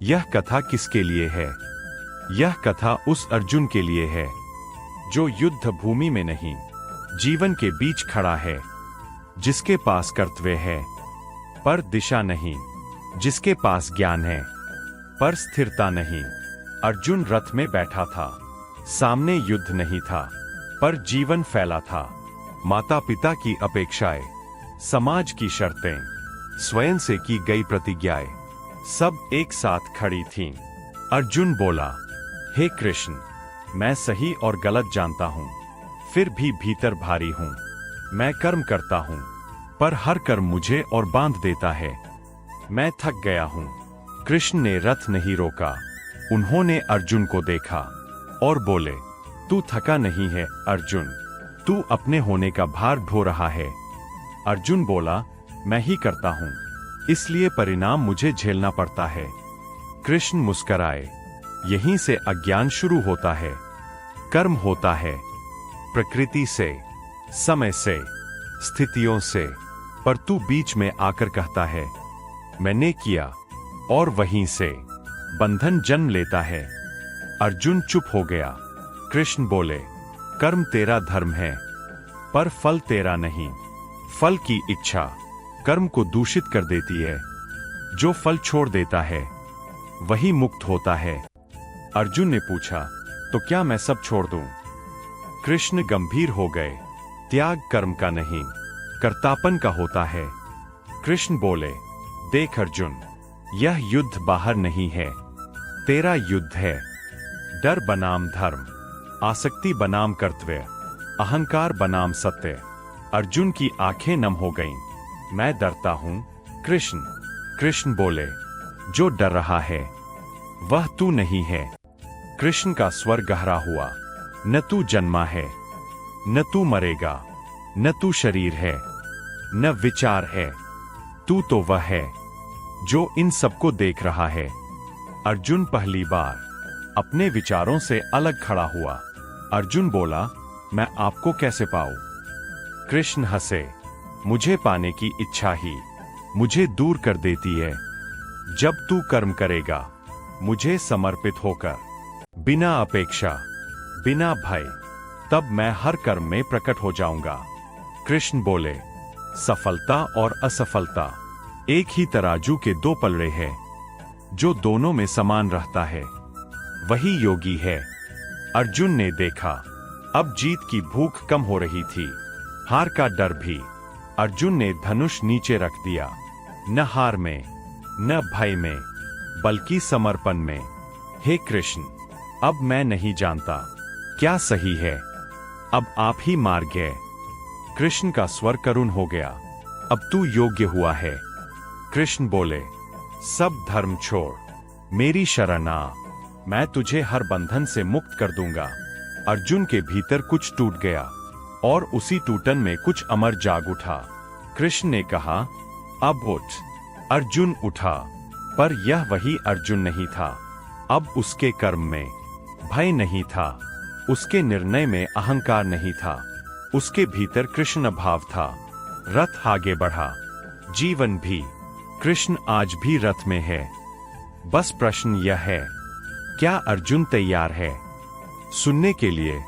यह कथा किसके लिए है? यह कथा उस अर्जुन के लिए है जो युद्ध भूमि में नहीं, जीवन के बीच खड़ा है, जिसके पास कर्तव्य है पर दिशा नहीं, जिसके पास ज्ञान है पर स्थिरता नहीं। अर्जुन रथ में बैठा था, सामने युद्ध नहीं था पर जीवन फैला था। माता पिता की अपेक्षाएं, समाज की शर्तें, स्वयं से की गई प्रतिज्ञाएं सब एक साथ खड़ी थीं। अर्जुन बोला, हे कृष्ण, मैं सही और गलत जानता हूं, फिर भी भीतर भारी हूं। मैं कर्म करता हूं, पर हर कर्म मुझे और बांध देता है। मैं थक गया हूं। कृष्ण ने रथ नहीं रोका। उन्होंने अर्जुन को देखा और बोले, तू थका नहीं है अर्जुन, तू अपने होने का भार ढो रहा है। अर्जुन बोला, मैं ही करता हूं, इसलिए परिणाम मुझे झेलना पड़ता है। कृष्ण मुस्कराए। यहीं से अज्ञान शुरू होता है। कर्म होता है प्रकृति से, समय से, स्थितियों से, पर तू बीच में आकर कहता है मैंने किया, और वहीं से बंधन जन्म लेता है। अर्जुन चुप हो गया। कृष्ण बोले, कर्म तेरा धर्म है, पर फल तेरा नहीं। फल की इच्छा कर्म को दूषित कर देती है। जो फल छोड़ देता है वही मुक्त होता है। अर्जुन ने पूछा, तो क्या मैं सब छोड़ दूं? कृष्ण गंभीर हो गए। त्याग कर्म का नहीं, कर्तापन का होता है। कृष्ण बोले, देख अर्जुन, यह युद्ध बाहर नहीं है, तेरा युद्ध है। डर बनाम धर्म, आसक्ति बनाम कर्तव्य, अहंकार बनाम सत्य। अर्जुन की आंखें नम हो गईं। मैं डरता हूं कृष्ण। कृष्ण बोले, जो डर रहा है वह तू नहीं है। कृष्ण का स्वर गहरा हुआ। न तू जन्मा है, न तू मरेगा, न तू शरीर है, न विचार है, तू तो वह है जो इन सबको देख रहा है। अर्जुन पहली बार अपने विचारों से अलग खड़ा हुआ। अर्जुन बोला, मैं आपको कैसे पाऊं? कृष्ण हंसे, मुझे पाने की इच्छा ही मुझे दूर कर देती है। जब तू कर्म करेगा मुझे समर्पित होकर, बिना अपेक्षा, बिना भय, तब मैं हर कर्म में प्रकट हो जाऊंगा। कृष्ण बोले, सफलता और असफलता एक ही तराजू के दो पलड़े हैं। जो दोनों में समान रहता है वही योगी है। अर्जुन ने देखा, अब जीत की भूख कम हो रही थी, हार का डर भी। अर्जुन ने धनुष नीचे रख दिया। न हार में, न भय में, बल्कि समर्पण में। हे कृष्ण, अब मैं नहीं जानता क्या सही है, अब आप ही मार्ग है। कृष्ण का स्वर करुण हो गया। अब तू योग्य हुआ है। कृष्ण बोले, सब धर्म छोड़, मेरी शरण आ, मैं तुझे हर बंधन से मुक्त कर दूंगा। अर्जुन के भीतर कुछ टूट गया और उसी टूटन में कुछ अमर जाग उठा। कृष्ण ने कहा, अब उठ। अर्जुन उठा, पर यह वही अर्जुन नहीं था। अब उसके कर्म में भय नहीं था, उसके निर्णय में अहंकार नहीं था, उसके भीतर कृष्ण भाव था। रथ आगे बढ़ा, जीवन भी। कृष्ण आज भी रथ में है। बस प्रश्न यह है, क्या अर्जुन तैयार है सुनने के लिए?